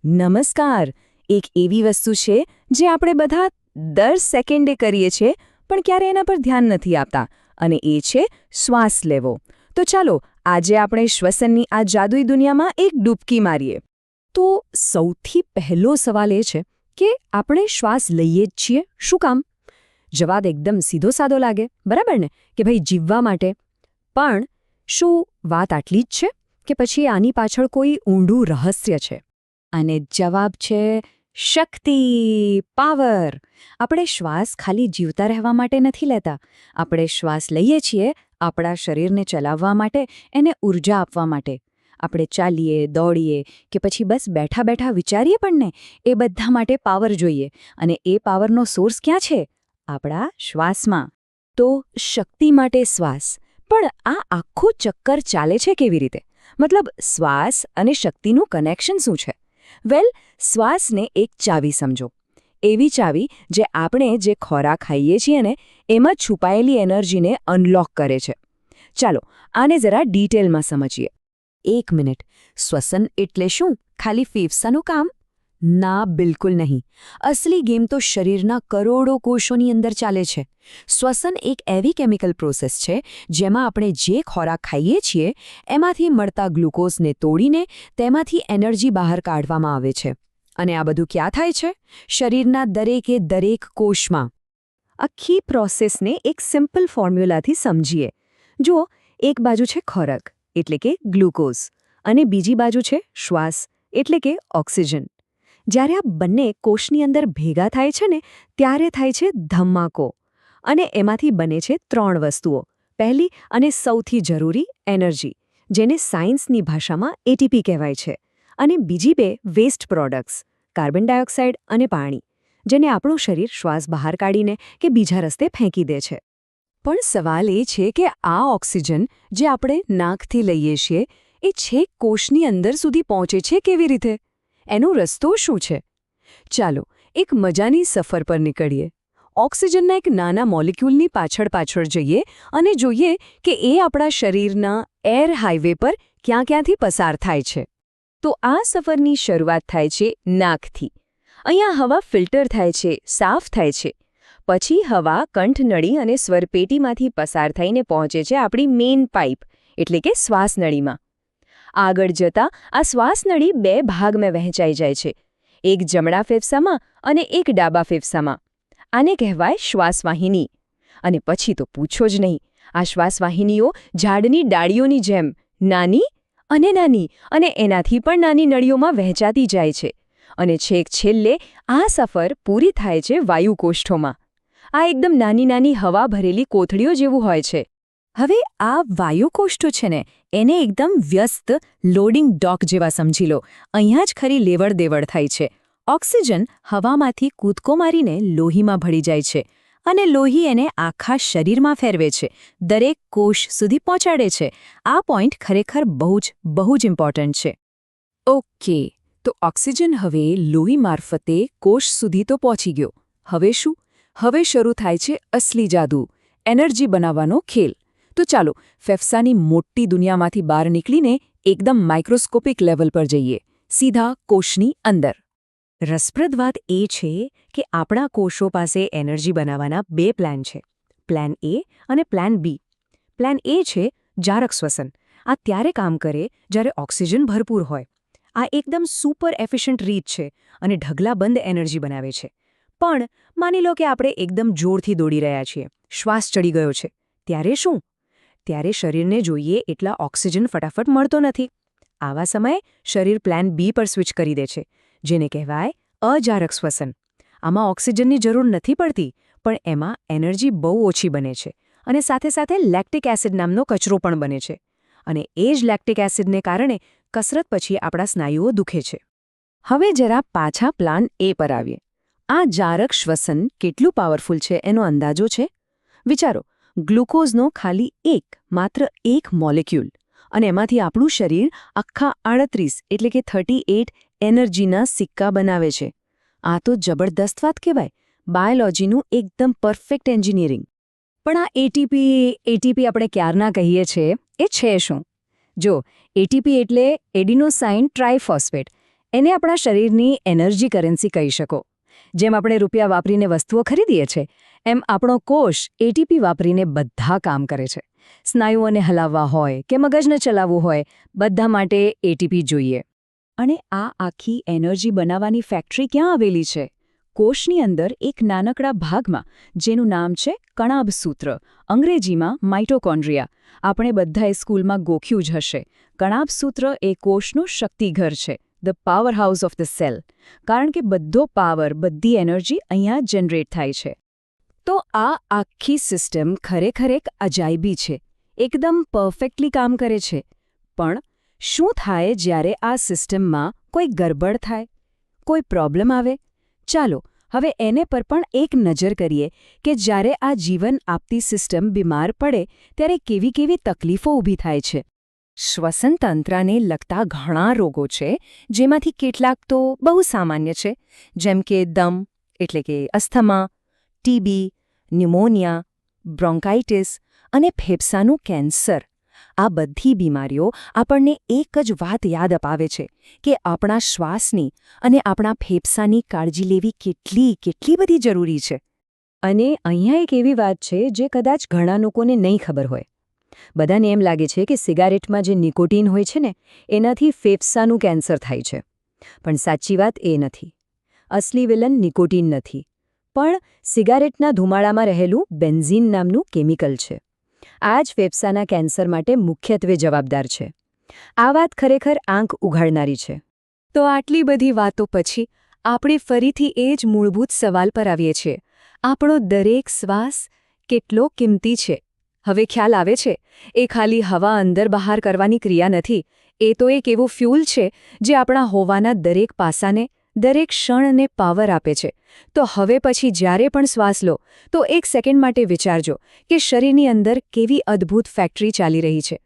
નમસ્કાર. એક એવી વસ્તુ છે જે આપણે બધા દર સેકન્ડે કરીએ છીએ પણ ક્યારે એના પર ધ્યાન નથી આપતા, અને એ છે શ્વાસ લેવો. તો ચાલો આજે આપણે શ્વસનની આ જાદુઈ દુનિયામાં એક ડૂબકી મારીએ. તો સૌથી પહેલો સવાલ એ છે કે આપણે શ્વાસ લઈએ જ છીએ શું કામ? જવાબ એકદમ સીધો સાદો લાગે, બરાબર ને, કે ભાઈ જીવવા માટે. પણ શું વાત આટલી જ છે કે પછી આની પાછળ કોઈ ઊંડું રહસ્ય છે? અને જવાબ છે શક્તિ, પાવર. આપણે શ્વાસ ખાલી જીવતા રહેવા માટે નથી લેતા. આપણે શ્વાસ લઈએ છીએ આપણા શરીરને ચલાવવા માટે, એને ઊર્જા આપવા માટે. આપણે ચાલીએ, દોડીએ કે પછી બસ બેઠા બેઠા વિચારીએ પણ ને, એ બધા માટે પાવર જોઈએ. અને એ પાવરનો સોર્સ ક્યાં છે? આપણા શ્વાસમાં. તો શક્તિ માટે શ્વાસ. પણ આ આખું ચક્કર ચાલે છે કેવી રીતે? મતલબ શ્વાસ અને શક્તિનું કનેક્શન શું છે? વેલ, શ્વાસને એક ચાવી સમજો. એવી ચાવી જે આપણે જે ખોરાક ખાઈએ છીએ ને એમાં છુપાયેલી એનર્જીને અનલોક કરે છે. ચાલો આને જરા ડિટેલમાં સમજીએ. 1 મિનિટ. શ્વસન એટલે શું? ખાલી ફેફસાનું કામ? ના, બિલકુલ નહીં. અસલી ગેમ તો શરીરના કરોડો કોષોની અંદર ચાલે છે. શ્વસન એક એવી કેમિકલ પ્રોસેસ છે જેમાં આપણે જે ખોરાક ખાઈએ છીએ એમાંથી મળતા ગ્લુકોઝને તોડીને તેમાંથી એનર્જી બહાર કાઢવામાં આવે છે. અને આ બધું ક્યાં થાય છે? શરીરના દરેકે દરેક કોષમાં. આખી પ્રોસેસને એક સિમ્પલ ફોર્મ્યુલાથી સમજીએ. જુઓ, એક બાજુ છે ખોરાક એટલે કે ગ્લુકોઝ, અને બીજી બાજુ છે શ્વાસ એટલે કે ઓક્સિજન. જ્યારે આ બંને કોષની અંદર ભેગા થાય છે ને ત્યારે થાય છે ધમાકો. અને એમાંથી બને છે 3 વસ્તુઓ. પહેલી અને સૌથી જરૂરી એનર્જી, જેને સાયન્સની ભાષામાં એટીપી કહેવાય છે. અને બીજી 2 વેસ્ટ પ્રોડક્ટ્સ, કાર્બન ડાયોક્સાઇડ અને પાણી, જેને આપણું શરીર શ્વાસ બહાર કાઢીને કે બીજા રસ્તે ફેંકી દે છે. પણ સવાલ એ છે કે આ ઓક્સિજન જે આપણે નાકથી લઈએ છીએ એ છેક કોષની અંદર સુધી પહોંચે છે કેવી રીતે? એનો રસ્તો શું છે? ચાલો એક મજાની સફર પર નીકળીએ. ઓક્સિજનના એક નાના મોલિક્યુલની પાછળ જઈએ અને જોઈએ કે એ આપણા શરીરના એર હાઈવે પર ક્યાંથી પસાર થાય છે. તો આ સફરની શરૂઆત થાય છે નાકથી. અહીંયા હવા ફિલ્ટર થાય છે, સાફ થાય છે. પછી હવા કંઠનળી અને સ્વરપેટીમાંથી પસાર થઈને પહોંચે છે આપણી મેઇન પાઇપ એટલે કે શ્વાસનળીમાં. આગળ જતાં આ શ્વાસનળી 2 ભાગમાં વહેંચાઈ જાય છે, એક જમણા ફેફસામાં અને એક ડાબા ફેફસામાં. આને કહેવાય શ્વાસવાહિની. અને પછી તો પૂછો જ નહીં, આ શ્વાસવાહિનીઓ ઝાડની ડાળીઓની જેમ નાની અને એનાથી પણ નાની નળીઓમાં વહેંચાતી જાય છે. અને છેક છેલ્લે આ સફર પૂરી થાય છે વાયુકોષ્ઠોમાં. આ એકદમ નાની હવા ભરેલી કોથળીઓ જેવું હોય છે. હવે આ વાયુકોષ્ઠો છે ને એને એકદમ વ્યસ્ત લોડિંગ ડોક જેવા સમજી લો. અહીંયા જ ખરી લેવડ દેવડ થાય છે. ઓક્સિજન હવામાંથી કૂદકો મારીને લોહીમાં ભળી જાય છે, અને લોહી એને આખા શરીરમાં ફેરવે છે, દરેક કોષ સુધી પહોંચાડે છે. આ પોઈન્ટ ખરેખર બહુ જ ઇમ્પોર્ટન્ટ છે. ઓકે, તો ઓક્સિજન હવે લોહી મારફતે કોષ સુધી તો પહોંચી ગયો. હવે શું? હવે શરૂ થાય છે અસલી જાદુ, એનર્જી બનાવવાનો ખેલ. તો ચાલો ફેફસાની મોટી દુનિયામાંથી બહાર નીકળીને એકદમ માઇક્રોસ્કોપિક લેવલ પર જઈએ, સીધા કોષની અંદર. રસપ્રદ વાત એ છે કે આપણા કોષો પાસે એનર્જી બનાવવાના 2 પ્લાન છે, પ્લાન એ અને પ્લાન બી. પ્લાન એ છે જારક શ્વસન. આ ત્યારે કામ કરે જ્યારે ઓક્સિજન ભરપૂર હોય. આ એકદમ સુપર એફિશિયન્ટ રીત છે અને ઢગલાબંધ એનર્જી બનાવે છે. પણ માની લો કે આપણે એકદમ જોરથી દોડી રહ્યા છીએ, શ્વાસ ચડી ગયો છે, ત્યારે શું? ત્યારે શરીરને જોઈએ એટલા ઓક્સિજન ફટાફટ મળતો નથી. આવા સમયે શરીર પ્લાન બી પર સ્વિચ કરી દે છે, જેને કહેવાય અજારક શ્વસન. આમાં ઓક્સિજનની જરૂર નથી પડતી, પણ એમાં એનર્જી બહુ ઓછી બને છે, અને સાથે લેક્ટિક એસિડ નામનો કચરો પણ બને છે. અને એ જ લેક્ટિક એસિડને કારણે કસરત પછી આપણા સ્નાયુઓ દુખે છે. હવે જરા પાછા પ્લાન એ પર આવીએ. આ જારક શ્વસન કેટલું પાવરફુલ છે એનો અંદાજો છે? વિચારો, ગ્લુકોઝનો ખાલી માત્ર એક મોલેક્યુલ, અને એમાંથી આપણું શરીર આખા 38 એટલે કે 38 એનર્જીના સિક્કા બનાવે છે. આ તો જબરદસ્ત વાત કહેવાય, બાયોલોજીનું એકદમ પરફેક્ટ એન્જિનિયરિંગ. પણ આ એટીપી આપણે ક્યારના કહીએ છીએ, એ છે શું? જો, એટીપી એટલે એડિનોસાઇન ટ્રાઇફોસ્ફેટ. એને આપણા શરીરની એનર્જી કરન્સી કહી શકો. જેમ આપણે રૂપિયા વાપરીને વસ્તુઓ ખરીદીએ છીએ, એમ આપણો કોષ એટીપી વાપરીને બધા કામ કરે છે. સ્નાયુઓને હલાવવા હોય કે મગજને ચલાવવું હોય, બધા માટે એટીપી જોઈએ. અને આ આખી એનર્જી બનાવવાની ફેક્ટરી ક્યાં આવેલી છે? કોષની અંદર એક નાનકડા ભાગમાં, જેનું નામ છે કણાભ સૂત્ર, અંગ્રેજીમાં માઇટોકોન્ડ્રિયા. આપણે બધાએ સ્કૂલમાં ગોખ્યું જ હશે. કણાભ સૂત્ર એ કોષનું શક્તિઘર છે, the power house of the cell. કારણ કે બધો પાવર, બધી એનર્જી અહીંયા જનરેટ થાય છે. તો આ આખી સિસ્ટમ ખરેખર એક અજાયબી છે. એકદમ પરફેક્ટલી કામ કરે છે. પણ શું થાય જ્યારે આ સિસ્ટમમાં કોઈ ગરબડ થાય, કોઈ પ્રોબ્લેમ આવે? ચાલો હવે એને પર પણ એક નજર કરીએ કે જ્યારે આ જીવન આપતી સિસ્ટમ બીમાર પડે ત્યારે કેવી કેવી તકલીફો ઊભી થાય છે. શ્વસન તંત્રને લગતા ઘણા રોગો છે, જેમાંથી કેટલાક તો બહુ સામાન્ય છે, જેમ કે દમ એટલે કે અસ્થમા, ટીબી, ન્યુમોનિયા, બ્રોન્કાઇટિસ અને ફેફસાનું કેન્સર. આ બધી બીમારીઓ આપણને એક જ વાત યાદ અપાવે છે કે આપણા શ્વાસની અને આપણા ફેફસાની કાળજી લેવી કેટલી બધી જરૂરી છે. અને અહીંયા એક એવી વાત છે જે કદાચ ઘણા લોકોને નહીં ખબર હોય. બધાને એમ લાગે છે કે સિગારેટમાં જે નિકોટીન હોય છે ને, એનાથી ફેફસાનું કેન્સર થાય છે. પણ સાચી વાત એ નથી. અસલી વિલન નિકોટીન નથી, પણ સિગારેટના ધુમાડામાં રહેલું બેન્ઝીન નામનું કેમિકલ છે. આ જ ફેફસાના કેન્સર માટે મુખ્યત્વે જવાબદાર છે. આ વાત ખરેખર આંખ ઉઘાડનારી છે. તો આટલી બધી વાતો પછી આપણે ફરીથી એ જ મૂળભૂત સવાલ પર આવીએ છીએ. આપણો દરેક શ્વાસ કેટલો કિંમતી છે? હવે ખ્યાલ આવે છે, એ ખાલી હવા અંદર બહાર કરવાની ક્રિયા નથી. એ તો એક એવું ફ્યુલ છે જે આપણા હોવાના દરેક પાસાને, દરેક ક્ષણને પાવર આપે છે. તો હવે પછી જ્યારે પણ શ્વાસ લો, તો એક સેકન્ડ માટે વિચારજો કે શરીરની અંદર કેવી અદ્ભુત ફેક્ટરી ચાલી રહી છે.